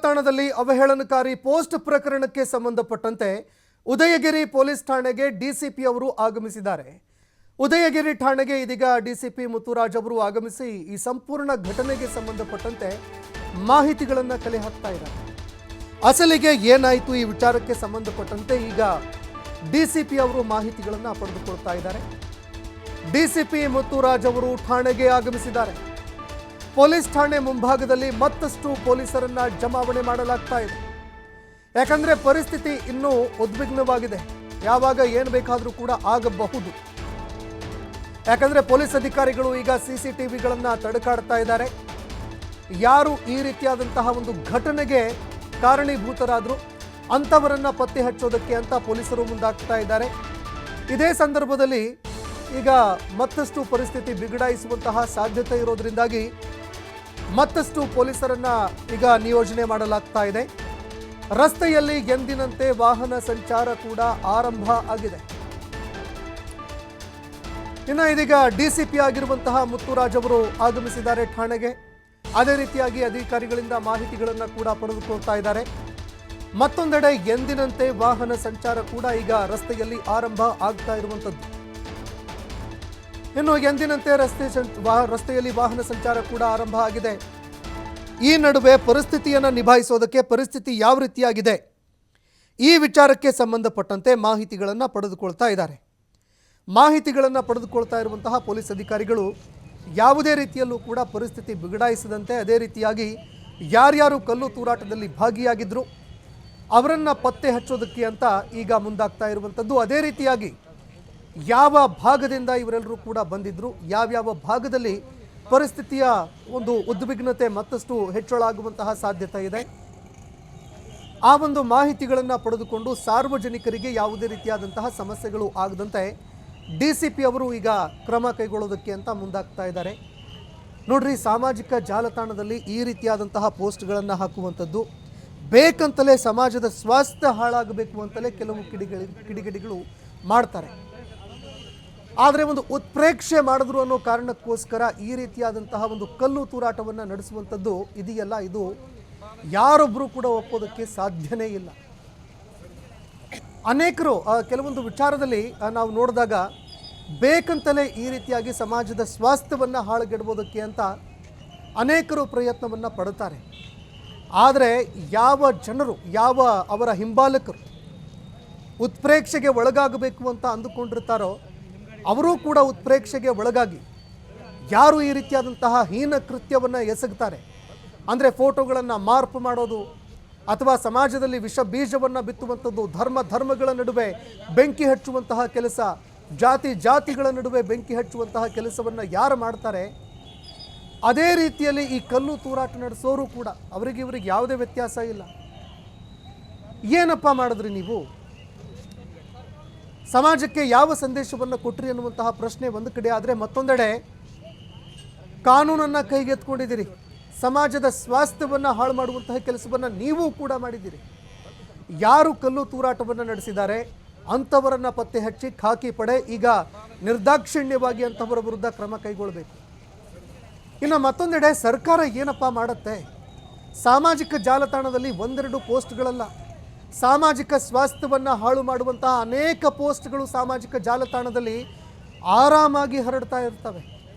ತಾಣದಲ್ಲಿ ಅವಹೇಳನಕಾರಿ ಪೋಸ್ಟ್ ಪ್ರಕರಣಕ್ಕೆ ಸಂಬಂಧಪಟ್ಟಂತೆ ಉದಯಗಿರಿ ಪೊಲೀಸ್ ಠಾಣೆಗೆ ಡಿಸಿಪಿ ಅವರು ಆಗಮಿಸಿದ್ದಾರೆ. ಉದಯಗಿರಿ ಠಾಣೆಗೆ ಇದೀಗ ಡಿಸಿಪಿ ಮುತ್ತುರಾಜ್ ಅವರು ಆಗಮಿಸಿ ಈ ಸಂಪೂರ್ಣ ಘಟನೆಗೆ ಸಂಬಂಧಪಟ್ಟಂತೆ ಮಾಹಿತಿಗಳನ್ನು ಕಲೆ ಹಾಕ್ತಾ ಇದ್ದಾರೆ. ಅಸಲಿಗೆ ಏನಾಯಿತು ಈ ವಿಚಾರಕ್ಕೆ ಸಂಬಂಧಪಟ್ಟಂತೆ ಈಗ ಡಿಸಿಪಿ ಅವರು ಮಾಹಿತಿಗಳನ್ನು ಪಡೆದುಕೊಳ್ತಾ ಇದ್ದಾರೆ. ಡಿಸಿಪಿ ಮುತ್ತುರಾಜ್ ಅವರು ಠಾಣೆಗೆ ಆಗಮಿಸಿದ್ದಾರೆ. ಪೊಲೀಸ್ ಠಾಣೆ ಮುಂಭಾಗದಲ್ಲಿ ಮತ್ತಷ್ಟು ಪೊಲೀಸರನ್ನ ಜಮಾವಣೆ ಮಾಡಲಾಗ್ತಾ ಇದೆ. ಯಾಕಂದ್ರೆ ಪರಿಸ್ಥಿತಿ ಇನ್ನೂ ಉದ್ವಿಗ್ನವಾಗಿದೆ. ಯಾವಾಗ ಏನು ಬೇಕಾದರೂ ಕೂಡ ಆಗಬಹುದು. ಯಾಕಂದ್ರೆ ಪೊಲೀಸ್ ಅಧಿಕಾರಿಗಳು ಈಗ ಸಿಸಿಟಿವಿಗಳನ್ನು ತಡಕಾಡ್ತಾ ಇದ್ದಾರೆ. ಯಾರು ಈ ರೀತಿಯಾದಂತಹ ಒಂದು ಘಟನೆಗೆ ಕಾರಣೀಭೂತರಾದರು ಅಂಥವರನ್ನ ಪತ್ತೆ ಹಚ್ಚೋದಕ್ಕೆ ಅಂತ ಪೊಲೀಸರು ಮುಂದಾಗ್ತಾ ಇದ್ದಾರೆ. ಇದೇ ಸಂದರ್ಭದಲ್ಲಿ ಈಗ ಮತ್ತಷ್ಟು ಪರಿಸ್ಥಿತಿ ಬಿಗಡಾಯಿಸುವಂತಹ ಸಾಧ್ಯತೆ ಇರೋದ್ರಿಂದಾಗಿ ಮತ್ತಷ್ಟು ಪೊಲೀಸರನ್ನ ಈಗ ನಿಯೋಜನೆ ಮಾಡಲಾಗ್ತಾ ಇದೆ. ರಸ್ತೆಯಲ್ಲಿ ಎಂದಿನಂತೆ ವಾಹನ ಸಂಚಾರ ಕೂಡ ಆರಂಭ ಆಗಿದೆ. ಇನ್ನು ಇದೀಗ ಡಿಸಿಪಿ ಆಗಿರುವಂತಹ ಮುತ್ತುರಾಜ್ ಅವರು ಆಗಮಿಸಿದ್ದಾರೆ ಠಾಣೆಗೆ. ಅದೇ ರೀತಿಯಾಗಿ ಅಧಿಕಾರಿಗಳಿಂದ ಮಾಹಿತಿಗಳನ್ನು ಕೂಡ ಪಡೆದುಕೊಳ್ತಾ ಇದ್ದಾರೆ. ಮತ್ತೊಂದೆಡೆ ಎಂದಿನಂತೆ ವಾಹನ ಸಂಚಾರ ಕೂಡ ಈಗ ರಸ್ತೆಯಲ್ಲಿ ಆರಂಭ ಆಗ್ತಾ ಇರುವಂಥದ್ದು. ಇನ್ನು ಎಂದಿನಂತೆ ರಸ್ತೆಯಲ್ಲಿ ವಾಹನ ಸಂಚಾರ ಕೂಡ ಆರಂಭ ಆಗಿದೆ. ಈ ನಡುವೆ ಪರಿಸ್ಥಿತಿಯನ್ನು ನಿಭಾಯಿಸೋದಕ್ಕೆ ಪರಿಸ್ಥಿತಿ ಯಾವ ರೀತಿಯಾಗಿದೆ ಈ ವಿಚಾರಕ್ಕೆ ಸಂಬಂಧಪಟ್ಟಂತೆ ಮಾಹಿತಿಗಳನ್ನು ಪಡೆದುಕೊಳ್ತಾ ಇದ್ದಾರೆ. ಮಾಹಿತಿಗಳನ್ನು ಪಡೆದುಕೊಳ್ತಾ ಇರುವಂತಹ ಪೊಲೀಸ್ ಅಧಿಕಾರಿಗಳು ಯಾವುದೇ ರೀತಿಯಲ್ಲೂ ಕೂಡ ಪರಿಸ್ಥಿತಿ ಬಿಗಡಾಯಿಸದಂತೆ ಅದೇ ರೀತಿಯಾಗಿ ಯಾರ್ಯಾರು ಕಲ್ಲು ತೂರಾಟದಲ್ಲಿ ಭಾಗಿಯಾಗಿದ್ದರು ಅವರನ್ನು ಪತ್ತೆ ಹಚ್ಚೋದಕ್ಕೆ ಅಂತ ಈಗ ಮುಂದಾಗ್ತಾ ಇರುವಂಥದ್ದು. ಅದೇ ರೀತಿಯಾಗಿ ಯಾವ ಭಾಗದಿಂದ ಇವರೆಲ್ಲರೂ ಕೂಡ ಬಂದಿದ್ರು, ಯಾವ್ಯಾವ ಭಾಗದಲ್ಲಿ ಪರಿಸ್ಥಿತಿಯ ಒಂದು ಉದ್ವಿಗ್ನತೆ ಮತ್ತಷ್ಟು ಹೆಚ್ಚಳ ಆಗುವಂತಹ ಸಾಧ್ಯತೆ ಇದೆ, ಆ ಒಂದು ಮಾಹಿತಿಗಳನ್ನು ಪಡೆದುಕೊಂಡು ಸಾರ್ವಜನಿಕರಿಗೆ ಯಾವುದೇ ರೀತಿಯಾದಂತಹ ಸಮಸ್ಯೆಗಳು ಆಗದಂತೆ ಡಿಸಿಪಿ ಅವರು ಈಗ ಕ್ರಮ ಕೈಗೊಳ್ಳೋದಕ್ಕೆ ಅಂತ ಮುಂದಾಗ್ತಾ ಇದ್ದಾರೆ. ನೋಡ್ರಿ, ಸಾಮಾಜಿಕ ಜಾಲತಾಣದಲ್ಲಿ ಈ ರೀತಿಯಾದಂತಹ ಪೋಸ್ಟ್ಗಳನ್ನು ಹಾಕುವಂಥದ್ದು ಬೇಕಂತಲೇ ಸಮಾಜದ ಸ್ವಾಸ್ಥ್ಯ ಹಾಳಾಗಬೇಕು ಅಂತಲೇ ಕೆಲವು ಕಿಡಿಗೇಡಿಗಳು ಮಾಡ್ತಾರೆ. ಆದರೆ ಒಂದು ಉತ್ಪ್ರೇಕ್ಷೆ ಮಾಡಿದ್ರು ಅನ್ನೋ ಕಾರಣಕ್ಕೋಸ್ಕರ ಈ ರೀತಿಯಾದಂತಹ ಒಂದು ಕಲ್ಲು ತೂರಾಟವನ್ನು ನಡೆಸುವಂಥದ್ದು ಇದೆಯಲ್ಲ, ಇದು ಯಾರೊಬ್ಬರು ಕೂಡ ಒಪ್ಪೋದಕ್ಕೆ ಸಾಧ್ಯನೇ ಇಲ್ಲ. ಅನೇಕರು ಕೆಲವೊಂದು ವಿಚಾರದಲ್ಲಿ ನಾವು ನೋಡಿದಾಗ ಬೇಕಂತಲೇ ಈ ರೀತಿಯಾಗಿ ಸಮಾಜದ ಸ್ವಾಸ್ಥ್ಯವನ್ನು ಹಾಳುಗೆಡುವುದಕ್ಕೆ ಅಂತ ಅನೇಕರು ಪ್ರಯತ್ನವನ್ನು ಪಡುತ್ತಾರೆ. ಆದರೆ ಯಾವ ಜನರು, ಯಾವ ಅವರ ಹಿಂಬಾಲಕರು ಉತ್ಪ್ರೇಕ್ಷೆಗೆ ಒಳಗಾಗಬೇಕು ಅಂತ ಅಂದುಕೊಂಡಿರ್ತಾರೋ ಅವರೂ ಕೂಡ ಉತ್ಪ್ರೇಕ್ಷೆಗೆ ಒಳಗಾಗಿ ಯಾರು ಈ ರೀತಿಯಾದಂತಹ ಹೀನ ಕೃತ್ಯವನ್ನು ಎಸಗ್ತಾರೆ, ಅಂದರೆ ಮಾರ್ಪ್ ಮಾಡೋದು ಅಥವಾ ಸಮಾಜದಲ್ಲಿ ವಿಷ ಬೀಜವನ್ನು ಬಿತ್ತುವಂಥದ್ದು, ಧರ್ಮಗಳ ನಡುವೆ ಬೆಂಕಿ ಹಚ್ಚುವಂತಹ ಕೆಲಸ, ಜಾತಿಗಳ ನಡುವೆ ಬೆಂಕಿ ಹಚ್ಚುವಂತಹ ಕೆಲಸವನ್ನು ಯಾರು ಮಾಡ್ತಾರೆ ಅದೇ ರೀತಿಯಲ್ಲಿ ಈ ಕಲ್ಲು ತೂರಾಟ ನಡೆಸೋರು ಕೂಡ ಇವ್ರಿಗೆ ಯಾವುದೇ ವ್ಯತ್ಯಾಸ ಇಲ್ಲ. ಏನಪ್ಪ ಮಾಡಿದ್ರಿ ನೀವು, ಸಮಾಜಕ್ಕೆ ಯಾವ ಸಂದೇಶವನ್ನು ಕೊಟ್ರಿ ಅನ್ನುವಂತಹ ಪ್ರಶ್ನೆ ಒಂದು ಕಡೆ. ಆದರೆ ಮತ್ತೊಂದೆಡೆ ಕಾನೂನನ್ನು ಕೈಗೆತ್ಕೊಂಡಿದ್ದೀರಿ, ಸಮಾಜದ ಸ್ವಾಸ್ಥ್ಯವನ್ನು ಹಾಳು ಮಾಡುವಂತಹ ಕೆಲಸವನ್ನು ನೀವು ಕೂಡ ಮಾಡಿದ್ದೀರಿ. ಯಾರು ಕಲ್ಲು ತೂರಾಟವನ್ನು ನಡೆಸಿದ್ದಾರೆ ಅಂಥವರನ್ನು ಪತ್ತೆ ಹಚ್ಚಿ ಖಾಕಿ ಪಡೆ ಈಗ ನಿರ್ದಾಕ್ಷಿಣ್ಯವಾಗಿ ಅಂಥವರ ವಿರುದ್ಧ ಕ್ರಮ ಕೈಗೊಳ್ಳಬೇಕು. ಇನ್ನು ಮತ್ತೊಂದೆಡೆ ಸರ್ಕಾರ ಏನಪ್ಪ ಮಾಡುತ್ತೆ, ಸಾಮಾಜಿಕ ಜಾಲತಾಣದಲ್ಲಿ ಒಂದೆರಡು ಪೋಸ್ಟ್ಗಳಲ್ಲ, ಸಾಮಾಜಿಕ ಸ್ವಾಸ್ಥ್ಯವನ್ನು ಹಾಳು ಮಾಡುವಂತಹ ಅನೇಕ ಪೋಸ್ಟ್ಗಳು ಸಾಮಾಜಿಕ ಜಾಲತಾಣದಲ್ಲಿ ಆರಾಮಾಗಿ ಹರಡ್ತಾ ಇರ್ತವೆ.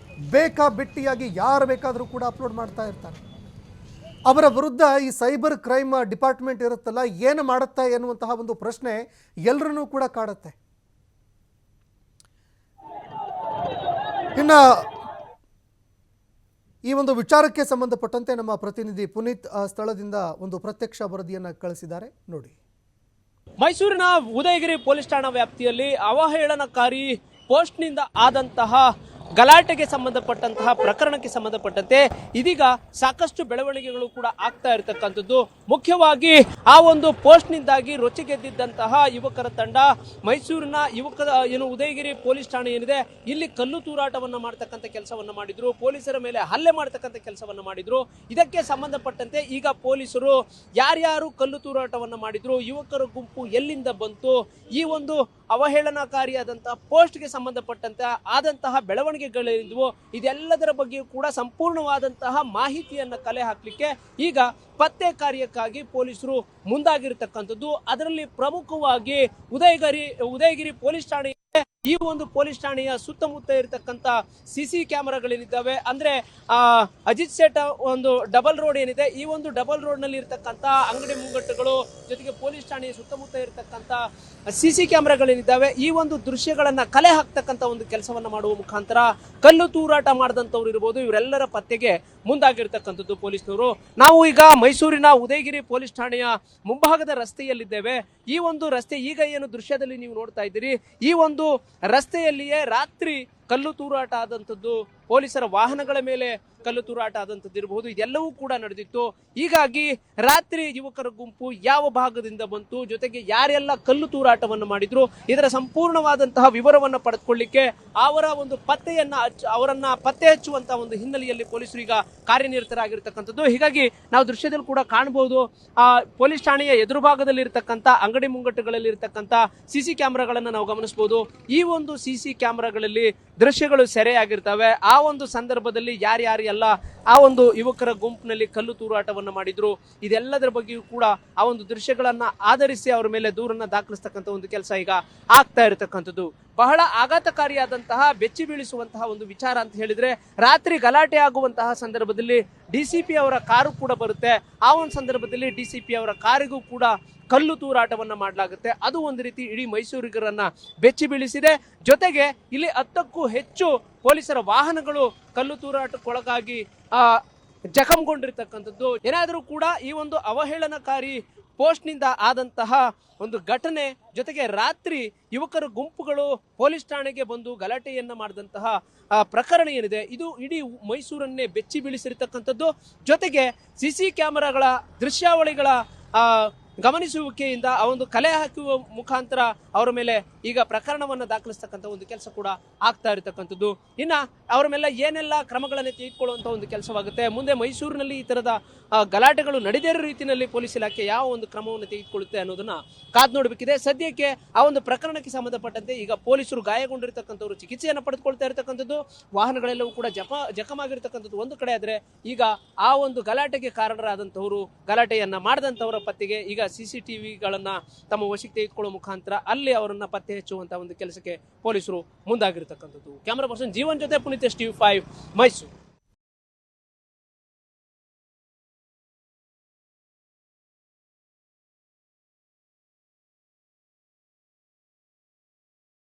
ಬೇಕಾಬಿಟ್ಟಿಯಾಗಿ ಯಾರು ಬೇಕಾದರೂ ಕೂಡ ಅಪ್ಲೋಡ್ ಮಾಡ್ತಾ ಇರ್ತಾರೆ. ಅವರ ವಿರುದ್ಧ ಈ ಸೈಬರ್ ಕ್ರೈಮ್ ಡಿಪಾರ್ಟ್ಮೆಂಟ್ ಇರುತ್ತಲ್ಲ, ಏನು ಮಾಡುತ್ತೆ ಎನ್ನುವಂತಹ ಒಂದು ಪ್ರಶ್ನೆ ಎಲ್ಲರನ್ನೂ ಕೂಡ ಕಾಡುತ್ತೆ. ಇನ್ನು ಈ ಒಂದು ವಿಚಾರಕ್ಕೆ ಸಂಬಂಧಪಟ್ಟಂತೆ ನಮ್ಮ ಪ್ರತಿನಿಧಿ ಪುನೀತ್ ಸ್ಥಳದಿಂದ ಒಂದು ಪ್ರತ್ಯಕ್ಷ ವರದಿಯನ್ನು ಕಳಿಸಿದ್ದಾರೆ, ನೋಡಿ. ಮೈಸೂರಿನ ಉದಯಗಿರಿ ಪೊಲೀಸ್ ಠಾಣಾ ವ್ಯಾಪ್ತಿಯಲ್ಲಿ ಅವಹೇಳನಕಾರಿ ಪೋಸ್ಟ್ನಿಂದ ಆದಂತಹ ಗಲಾಟೆಗೆ ಸಂಬಂಧಪಟ್ಟಂತಹ ಪ್ರಕರಣಕ್ಕೆ ಸಂಬಂಧಪಟ್ಟಂತೆ ಇದೀಗ ಸಾಕಷ್ಟು ಬೆಳವಣಿಗೆಗಳು ಕೂಡ ಆಗ್ತಾ ಇರತಕ್ಕಂಥದ್ದು. ಮುಖ್ಯವಾಗಿ ಆ ಒಂದು ಪೋಸ್ಟ್ನಿಂದಾಗಿ ರೊಚ್ಚಿಗೆದ್ದಿದ್ದಂತಹ ಯುವಕರ ತಂಡ ಮೈಸೂರಿನ ಉದಯಗಿರಿ ಪೊಲೀಸ್ ಠಾಣೆ ಏನಿದೆ ಇಲ್ಲಿ ಕಲ್ಲು ತೂರಾಟವನ್ನ ಮಾಡ್ತಕ್ಕಂಥ ಕೆಲಸವನ್ನ ಮಾಡಿದ್ರು, ಪೊಲೀಸರ ಮೇಲೆ ಹಲ್ಲೆ ಮಾಡ್ತಕ್ಕಂಥ ಕೆಲಸವನ್ನ ಮಾಡಿದ್ರು. ಇದಕ್ಕೆ ಸಂಬಂಧಪಟ್ಟಂತೆ ಈಗ ಪೊಲೀಸರು ಯಾರ್ಯಾರು ಕಲ್ಲು ತೂರಾಟವನ್ನ ಮಾಡಿದ್ರು, ಯುವಕರ ಗುಂಪು ಎಲ್ಲಿಂದ ಬಂತು, ಈ ಒಂದು ಅವಹೇಳನಕಾರಿಯಾದಂತಹ ಪೋಸ್ಟ್ಗೆ ಸಂಬಂಧಪಟ್ಟಂತೆ ಆದಂತಹ ಬೆಳವಣಿಗೆಗಳಿದ್ವು, ಇದೆಲ್ಲದರ ಬಗ್ಗೆಯೂ ಕೂಡ ಸಂಪೂರ್ಣವಾದಂತಹ ಮಾಹಿತಿಯನ್ನ ಕಲೆ ಹಾಕಲಿಕ್ಕೆ ಈಗ ಪತ್ತೆ ಕಾರ್ಯಕ್ಕಾಗಿ ಪೊಲೀಸರು ಮುಂದಾಗಿರ್ತಕ್ಕಂಥದ್ದು. ಅದರಲ್ಲಿ ಪ್ರಮುಖವಾಗಿ ಉದಯಗಿರಿ ಪೊಲೀಸ್ ಠಾಣೆ, ಈ ಒಂದು ಪೊಲೀಸ್ ಠಾಣೆಯ ಸುತ್ತಮುತ್ತ ಇರತಕ್ಕಂತ ಸಿಸಿ ಕ್ಯಾಮೆರಾಗಳೇನಿದ್ದಾವೆ, ಅಂದ್ರೆ ಅಜಿತ್ ಸೇಠ ಒಂದು ಡಬಲ್ ರೋಡ್ ಏನಿದೆ, ಈ ಒಂದು ಡಬಲ್ ರೋಡ್ ನಲ್ಲಿ ಇರತಕ್ಕಂತ ಅಂಗಡಿ ಮುಂಗಟ್ಟುಗಳು ಜೊತೆಗೆ ಪೊಲೀಸ್ ಠಾಣೆಯ ಸುತ್ತಮುತ್ತ ಇರತಕ್ಕಂತ ಸಿಸಿ ಕ್ಯಾಮೆರಾಗಳೇನಿದ್ದಾವೆ, ಈ ಒಂದು ದೃಶ್ಯಗಳನ್ನ ಕಲೆ ಹಾಕ್ತಕ್ಕಂತ ಒಂದು ಕೆಲಸವನ್ನ ಮಾಡುವ ಮುಖಾಂತರ ಕಲ್ಲು ತೂರಾಟ ಮಾಡಿದಂತವ್ರು ಇರಬಹುದು, ಇವರೆಲ್ಲರ ಪತ್ತೆಗೆ ಮುಂದಾಗಿರ್ತಕ್ಕಂಥದ್ದು ಪೊಲೀಸ್ನವರು. ನಾವು ಈಗ ಮೈಸೂರಿನ ಉದಯಗಿರಿ ಪೊಲೀಸ್ ಠಾಣೆಯ ಮುಂಭಾಗದ ರಸ್ತೆಯಲ್ಲಿದ್ದೇವೆ. ಈ ಒಂದು ರಸ್ತೆ ಈಗ ಏನು ದೃಶ್ಯದಲ್ಲಿ ನೀವು ನೋಡ್ತಾ ಇದ್ದೀರಿ, ಈ ಒಂದು ರಸ್ತೆಯಲ್ಲಿಯೇ ರಾತ್ರಿ ಕಲ್ಲು ತೂರಾಟ ಆದಂಥದ್ದು, ಪೊಲೀಸರ ವಾಹನಗಳ ಮೇಲೆ ಕಲ್ಲು ತೂರಾಟ ಆದಂಥದ್ದು ಇರಬಹುದು, ಇದೆಲ್ಲವೂ ಕೂಡ ನಡೆದಿತ್ತು. ಹೀಗಾಗಿ ರಾತ್ರಿ ಯುವಕರ ಗುಂಪು ಯಾವ ಭಾಗದಿಂದ ಬಂತು, ಜೊತೆಗೆ ಯಾರೆಲ್ಲ ಕಲ್ಲು ತೂರಾಟವನ್ನು ಮಾಡಿದ್ರು, ಇದರ ಸಂಪೂರ್ಣವಾದಂತಹ ವಿವರವನ್ನು ಪಡೆದುಕೊಳ್ಳಿಕ್ಕೆ ಅವರ ಒಂದು ಅವರನ್ನ ಪತ್ತೆ ಹಚ್ಚುವಂತಹ ಒಂದು ಹಿನ್ನೆಲೆಯಲ್ಲಿ ಪೊಲೀಸರು ಈಗ ಕಾರ್ಯನಿರತರಾಗಿರ್ತಕ್ಕಂಥದ್ದು. ಹೀಗಾಗಿ ನಾವು ದೃಶ್ಯದಲ್ಲಿ ಕೂಡ ಕಾಣಬಹುದು, ಪೊಲೀಸ್ ಠಾಣೆಯ ಎದುರು ಭಾಗದಲ್ಲಿ ಇರತಕ್ಕಂತ ಅಂಗಡಿ ಮುಂಗಟ್ಟುಗಳಲ್ಲಿ ಇರತಕ್ಕಂತ ಸಿಸಿ ಕ್ಯಾಮೆರಾಗಳನ್ನ ನಾವು ಗಮನಿಸಬಹುದು. ಈ ಒಂದು ಸಿಸಿ ಕ್ಯಾಮೆರಾಗಳಲ್ಲಿ ದೃಶ್ಯಗಳು ಸೆರೆಯಾಗಿರ್ತವೆ. ಆ ಒಂದು ಸಂದರ್ಭದಲ್ಲಿ ಯಾರ್ಯಾರೆಲ್ಲ ಆ ಒಂದು ಯುವಕರ ಗುಂಪಿನಲ್ಲಿ ಕಲ್ಲು ತೂರಾಟವನ್ನು ಮಾಡಿದ್ರು, ಇದೆಲ್ಲದರ ಬಗ್ಗೆಯೂ ಕೂಡ ಆ ಒಂದು ದೃಶ್ಯಗಳನ್ನ ಆಧರಿಸಿ ಅವರ ಮೇಲೆ ದೂರನ್ನ ದಾಖಲಿಸ್ತಕ್ಕಂಥ ಒಂದು ಕೆಲಸ ಈಗ ಆಗ್ತಾ ಇರತಕ್ಕಂಥದ್ದು. ಬಹಳ ಆಘಾತಕಾರಿಯಾದಂತಹ, ಬೆಚ್ಚಿ ಬೀಳಿಸುವಂತಹ ಒಂದು ವಿಚಾರ ಅಂತ ಹೇಳಿದ್ರೆ, ರಾತ್ರಿ ಗಲಾಟೆ ಆಗುವಂತಹ ಸಂದರ್ಭದಲ್ಲಿ ಡಿಸಿಪಿ ಅವರ ಕಾರು ಕೂಡ ಬರುತ್ತೆ. ಆ ಒಂದು ಸಂದರ್ಭದಲ್ಲಿ ಡಿಸಿಪಿ ಅವರ ಕಾರಿಗೂ ಕೂಡ ಕಲ್ಲು ತೂರಾಟವನ್ನ ಮಾಡಲಾಗುತ್ತೆ. ಅದು ಒಂದು ರೀತಿ ಇಡೀ ಮೈಸೂರಿಗರನ್ನ ಬೆಚ್ಚಿ ಬೀಳಿಸಿದೆ. ಜೊತೆಗೆ ಇಲ್ಲಿ 10ಕ್ಕೂ ಹೆಚ್ಚು ಪೊಲೀಸರ ವಾಹನಗಳು ಕಲ್ಲು ತೂರಾಟಕ್ಕೊಳಗಾಗಿ ಜಖಂಗೊಂಡಿರ್ತಕ್ಕಂಥದ್ದು. ಏನಾದರೂ ಕೂಡ ಈ ಒಂದು ಅವಹೇಳನಕಾರಿ ಪೋಸ್ಟ್ ನಿಂದ ಆದಂತಹ ಒಂದು ಘಟನೆ, ಜೊತೆಗೆ ರಾತ್ರಿ ಯುವಕರ ಗುಂಪುಗಳು ಪೊಲೀಸ್ ಠಾಣೆಗೆ ಬಂದು ಗಲಾಟೆಯನ್ನ ಮಾಡಿದಂತಹ ಪ್ರಕರಣ ಏನಿದೆ, ಇದು ಇಡೀ ಮೈಸೂರನ್ನೇ ಬೆಚ್ಚಿ ಬೀಳಿಸಿರ್ತಕ್ಕಂಥದ್ದು. ಜೊತೆಗೆ ಸಿಸಿ ಕ್ಯಾಮೆರಾಗಳ ದೃಶ್ಯಾವಳಿಗಳ ಗಮನಿಸುವಿಕೆಯಿಂದ ಆ ಒಂದು ಕಲೆ ಹಾಕುವ ಮುಖಾಂತರ ಅವರ ಮೇಲೆ ಈಗ ಪ್ರಕರಣವನ್ನ ದಾಖಲಿಸ್ತಕ್ಕಂಥ ಒಂದು ಕೆಲಸ ಕೂಡ ಆಗ್ತಾ ಇರತಕ್ಕಂಥದ್ದು. ಇನ್ನ ಅವರ ಮೇಲೆ ಏನೆಲ್ಲ ಕ್ರಮಗಳನ್ನು ತೆಗೆದುಕೊಳ್ಳುವಂತ ಒಂದು ಕೆಲಸವಾಗುತ್ತೆ, ಮುಂದೆ ಮೈಸೂರಿನಲ್ಲಿ ಈ ತರದ ಗಲಾಟೆಗಳು ನಡೆದೇ ಇರೋ ರೀತಿಯಲ್ಲಿ ಪೊಲೀಸ್ ಇಲಾಖೆ ಯಾವ ಒಂದು ಕ್ರಮವನ್ನು ತೆಗೆದುಕೊಳ್ಳುತ್ತೆ ಅನ್ನೋದನ್ನ ಕಾದ್ ನೋಡಬೇಕಿದೆ. ಸದ್ಯಕ್ಕೆ ಆ ಒಂದು ಪ್ರಕರಣಕ್ಕೆ ಸಂಬಂಧಪಟ್ಟಂತೆ ಈಗ ಪೊಲೀಸರು ಗಾಯಗೊಂಡಿರ್ತಕ್ಕಂಥವ್ರು ಚಿಕಿತ್ಸೆಯನ್ನು ಪಡೆದುಕೊಳ್ತಾ ಇರತಕ್ಕಂಥದ್ದು, ವಾಹನಗಳೆಲ್ಲವೂ ಕೂಡ ಜಖಮಾಗಿರ್ತಕ್ಕಂಥದ್ದು ಒಂದು ಕಡೆ ಆದ್ರೆ, ಈಗ ಆ ಒಂದು ಗಲಾಟೆಗೆ ಕಾರಣರಾದಂತವರು, ಗಲಾಟೆಯನ್ನ ಮಾಡಿದಂತವರ ಪತ್ತೆಗೆ ಈಗ CCTVಗಳನ್ನ ತಮ್ಮ ವಶಕ್ಕೆ ತೆಗೆದುಕೊಳ್ಳುವ ಮುಖಾಂತರ ಅಲ್ಲಿ ಅವರನ್ನ ಪತ್ತೆ ಹಚ್ಚುವಂತಹ ಒಂದು ಕೆಲಸಕ್ಕೆ ಪೊಲೀಸರು ಮುಂದಾಗಿರ್ತಕ್ಕಂಥದ್ದು. ಕ್ಯಾಮರಾ ಪರ್ಸನ್ ಜೀವನ್ ಜೊತೆ ಪುನೀತ್, TV5 ಮೈಸೂರು.